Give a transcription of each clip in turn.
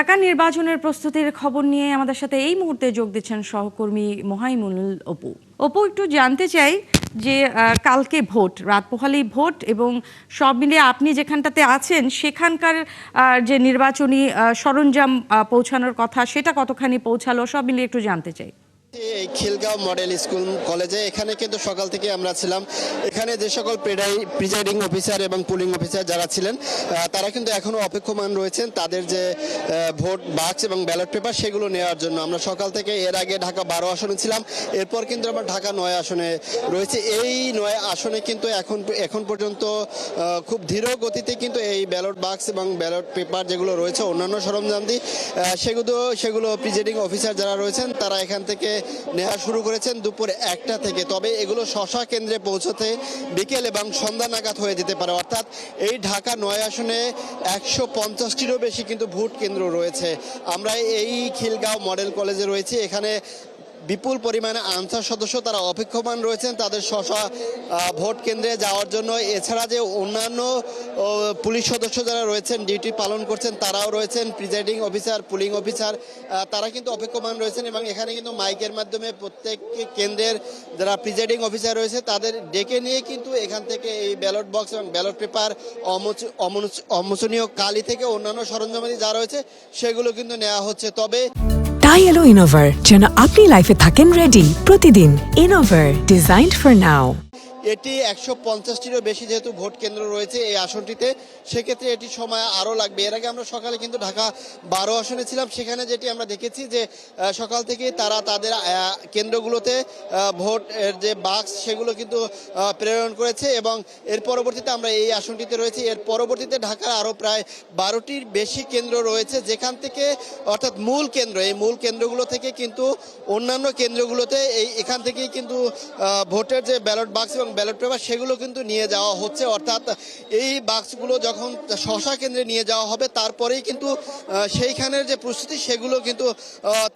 ঢাকা নির্বাচনের প্রস্তুতির খবর নিয়ে আমাদের সাথে এই মুহূর্তে যোগ দিচ্ছেন সহকর্মী মোহাইমুনুল অপু। অপু, একটু জানতে চাই যে কালকে ভোট, রাত পোহালেই ভোট, এবং সব মিলিয়ে আপনি যেখানটাতে আছেন সেখানকার যে নির্বাচনী সরঞ্জাম পৌঁছানোর কথা সেটা কতখানি পৌঁছালো, সব মিলিয়ে একটু জানতে চাই। এই খিলগাঁও মডেল স্কুল কলেজে এখানে কিন্তু সকাল থেকে আমরা ছিলাম। এখানে যে সকল প্রিজাইডিং অফিসার এবং পুলিং অফিসার যারা ছিলেন তারা কিন্তু এখনো অপেক্ষমান রয়েছেন তাদের যে ভোট বাক্স এবং ব্যালট পেপার সেগুলো নেওয়ার জন্য। আমরা সকাল থেকে এর আগে ঢাকা 12 আসনে ছিলাম, এরপর কিন্তু আমরা ঢাকা 9 আসনে রয়েছে। এই 9 আসনে কিন্তু এখন পর্যন্ত খুব ধীর গতিতে কিন্তু এই ব্যালট বাক্স এবং ব্যালট পেপার যেগুলো রয়েছে অন্যান্য সরঞ্জাম দিয়ে সেগুলো প্রিজাইডিং অফিসার যারা রয়েছেন তারা এখান থেকে নেওয়া শুরু করেছেন দুপুর 1টা থেকে। তবে এগুলো শশা কেন্দ্রে পৌঁছতে বিকেল এবং সন্ধ্যা নাগাদ হয়ে যেতে পারে। অর্থাৎ এই ঢাকা 9 আসনে 150টিরও বেশি কিন্তু ভোট কেন্দ্র রয়েছে। আমরা এই খিলগাঁও মডেল কলেজে রয়েছে, এখানে বিপুল পরিমাণে আনসার সদস্য তারা অপেক্ষমান রয়েছেন তাদের শশা ভোট কেন্দ্রে যাওয়ার জন্য। এছাড়া যে অন্যান্য পুলিশ সদস্য যারা রয়েছেন ডিউটি পালন করছেন তারাও রয়েছেন, প্রিজাইডিং অফিসার, পুলিং অফিসার তারা কিন্তু অপেক্ষমান রয়েছেন। এবং এখানে কিন্তু মাইকের মাধ্যমে প্রত্যেক কেন্দ্রের যারা প্রিজাইডিং অফিসার রয়েছে তাদের ডেকে নিয়ে কিন্তু এখান থেকে এই ব্যালট বক্স এবং ব্যালট পেপার, অমোচনীয় কালি থেকে অন্যান্য সরঞ্জামাদি যা রয়েছে সেগুলো কিন্তু নেওয়া হচ্ছে। তবে তাই এলো ইনোভার, যেন আপনি লাইফে থাকেন রেডি প্রতিদিন। Innova, designed for now. এটি 150টিরও বেশি যেহেতু ভোট কেন্দ্র রয়েছে এই আসনটিতে, সেক্ষেত্রে এটি সময় আরও লাগবে। এর আগে আমরা সকালে কিন্তু ঢাকা 12 আসনে ছিলাম, সেখানে যেটি আমরা দেখেছি যে সকাল থেকে তারা তাদের কেন্দ্রগুলোতে ভোটের যে বাক্স সেগুলো কিন্তু প্রেরণ করেছে। এবং এর পরবর্তীতে আমরা এই আসনটিতে রয়েছি, এর পরবর্তীতে ঢাকার আরও প্রায় 12টির বেশি কেন্দ্র রয়েছে যেখান থেকে, অর্থাৎ মূল কেন্দ্র, এই মূল কেন্দ্রগুলো থেকে কিন্তু অন্যান্য কেন্দ্রগুলোতে এখান থেকেই কিন্তু ভোটের যে ব্যালট বাক্স এবং ব্যালট পেপার সেগুলো কিন্তু নিয়ে যাওয়া হচ্ছে। অর্থাৎ এই বাক্সগুলো যখন শশা কেন্দ্রে নিয়ে যাওয়া হবে তারপরেই কিন্তু সেইখানের যে প্রস্তুতি সেগুলো কিন্তু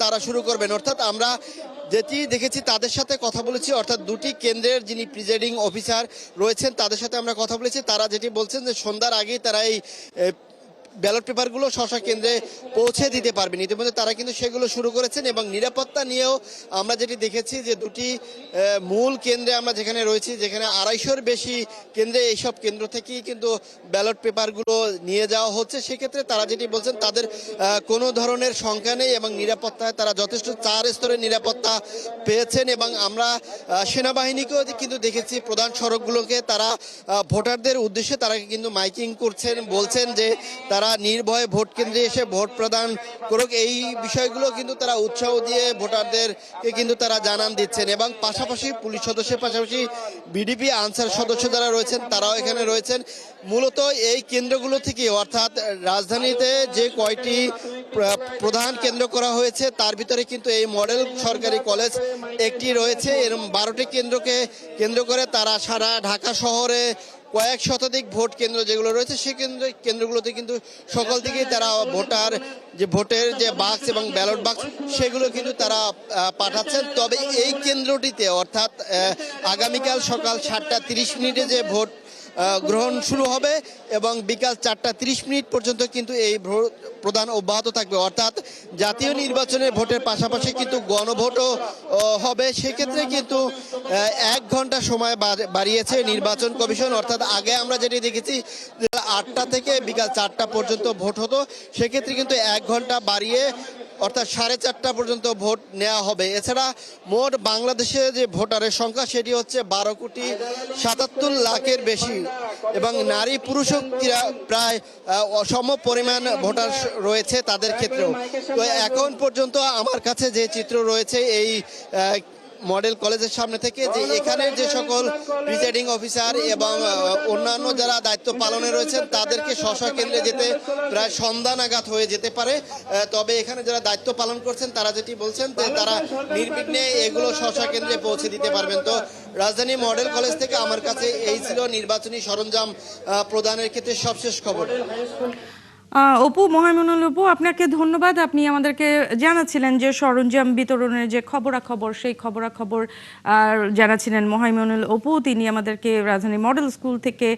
তারা শুরু করবেন। অর্থাৎ আমরা যেটি দেখেছি তাদের সাথে কথা বলেছি, অর্থাৎ দুটি কেন্দ্রের যিনি প্রিজাইডিং অফিসার রয়েছেন তাদের সাথে আমরা কথা বলেছি। তারা যেটি বলছেন যে সন্ধ্যার আগেই তারা এই ব্যালট পেপারগুলো শশা কেন্দ্রে পৌঁছে দিতে পারবেন। ইতিমধ্যে তারা কিন্তু সেগুলো শুরু করেছেন। এবং নিরাপত্তা নিয়েও আমরা যেটি দেখেছি যে দুটি মূল কেন্দ্রে আমরা যেখানে রয়েছি, যেখানে 250-র বেশি কেন্দ্রে এইসব কেন্দ্র থেকেই কিন্তু ব্যালট পেপারগুলো নিয়ে যাওয়া হচ্ছে। সেক্ষেত্রে তারা যেটি বলছেন তাদের কোনো ধরনের শঙ্কা নেই এবং নিরাপত্তায় তারা যথেষ্ট 4 স্তরের নিরাপত্তা পেয়েছেন। এবং আমরা সেনাবাহিনীকেও কিন্তু দেখেছি প্রধান সড়কগুলোকে তারা ভোটারদের উদ্দেশ্যে তারা কিন্তু মাইকিং করছেন, বলছেন যে তারা নির্ভয়ে ভোট কেন্দ্রে এসে ভোট প্রদান করুক। এই বিষয়গুলো কিন্তু তারা উৎসাহ দিয়ে ভোটারদেরকে কিন্তু তারা জানান দিচ্ছেন। এবং পাশাপাশি পুলিশ সদস্যের পাশাপাশি বিডিপি আনসার সদস্য যারা রয়েছেন তারাও এখানে রয়েছেন। মূলত এই কেন্দ্রগুলো থেকে, অর্থাৎ রাজধানীতে যে কয়টি প্রধান কেন্দ্র করা হয়েছে তার ভিতরে কিন্তু এই মডেল সরকারি কলেজ একটি রয়েছে। এরকম 12টি কেন্দ্রকে কেন্দ্র করে তারা সারা ঢাকা শহরে কয়েক শতাধিক ভোট কেন্দ্র যেগুলো রয়েছে সেই কেন্দ্রগুলোতে কিন্তু সকাল থেকেই তারা ভোটের যে বাক্স এবং ব্যালট বাক্স সেগুলো কিন্তু তারা পাঠাচ্ছেন। তবে এই কেন্দ্রটিতে, অর্থাৎ আগামীকাল সকাল 7টা 30 যে ভোট গ্রহণ শুরু হবে এবং বিকাল 4টা 30 পর্যন্ত কিন্তু এই ভোট প্রদান অব্যাহত থাকবে। অর্থাৎ জাতীয় নির্বাচনের ভোটের পাশাপাশি কিন্তু গণভোটও হবে। সেক্ষেত্রে কিন্তু 1 ঘন্টা সময় বাড়িয়েছে নির্বাচন কমিশন। অর্থাৎ আগে আমরা যেটি দেখেছি 8টা থেকে বিকাল 4টা পর্যন্ত ভোট হতো, সেক্ষেত্রে কিন্তু 1 ঘন্টা বাড়িয়ে অর্থাৎ 4:30 পর্যন্ত ভোট নেওয়া হবে। এছাড়া মোট বাংলাদেশে যে ভোটারের সংখ্যা সেটি হচ্ছে 12,77,00,000-এর বেশি এবং নারী পুরুষও প্রায় অসম পরিমাণ ভোটার রয়েছে তাদের ক্ষেত্রেও। তো এখন পর্যন্ত আমার কাছে যে চিত্র রয়েছে এই মডেল কলেজের সামনে থেকে, যে এখানের যে সকল প্রিজাইডিং অফিসার এবং অন্যান্য যারা দায়িত্ব পালনে রয়েছেন তাদেরকে শশা কেন্দ্রে যেতে প্রায় সন্ধ্যা নাগাদ হয়ে যেতে পারে। তবে এখানে যারা দায়িত্ব পালন করছেন তারা যেটি বলছেন যে তারা নির্বিঘ্নে এগুলো শশা কেন্দ্রে পৌঁছে দিতে পারবেন। তো রাজধানী মডেল কলেজ থেকে আমার কাছে এই ছিল নির্বাচনী সরঞ্জাম প্রদানের ক্ষেত্রে সবশেষ খবর। অপু, মোহাইমুনুল অপু, আপনাকে ধন্যবাদ। আপনি আমাদেরকে জানাচ্ছিলেন যে সরঞ্জাম বিতরণের যে খবরাখবর, সেই খবরাখবর জানাচ্ছিলেন মোহাইমুনুল অপু। তিনি আমাদেরকে রাজধানী মডেল স্কুল থেকে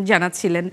জানাচ্ছিলেন।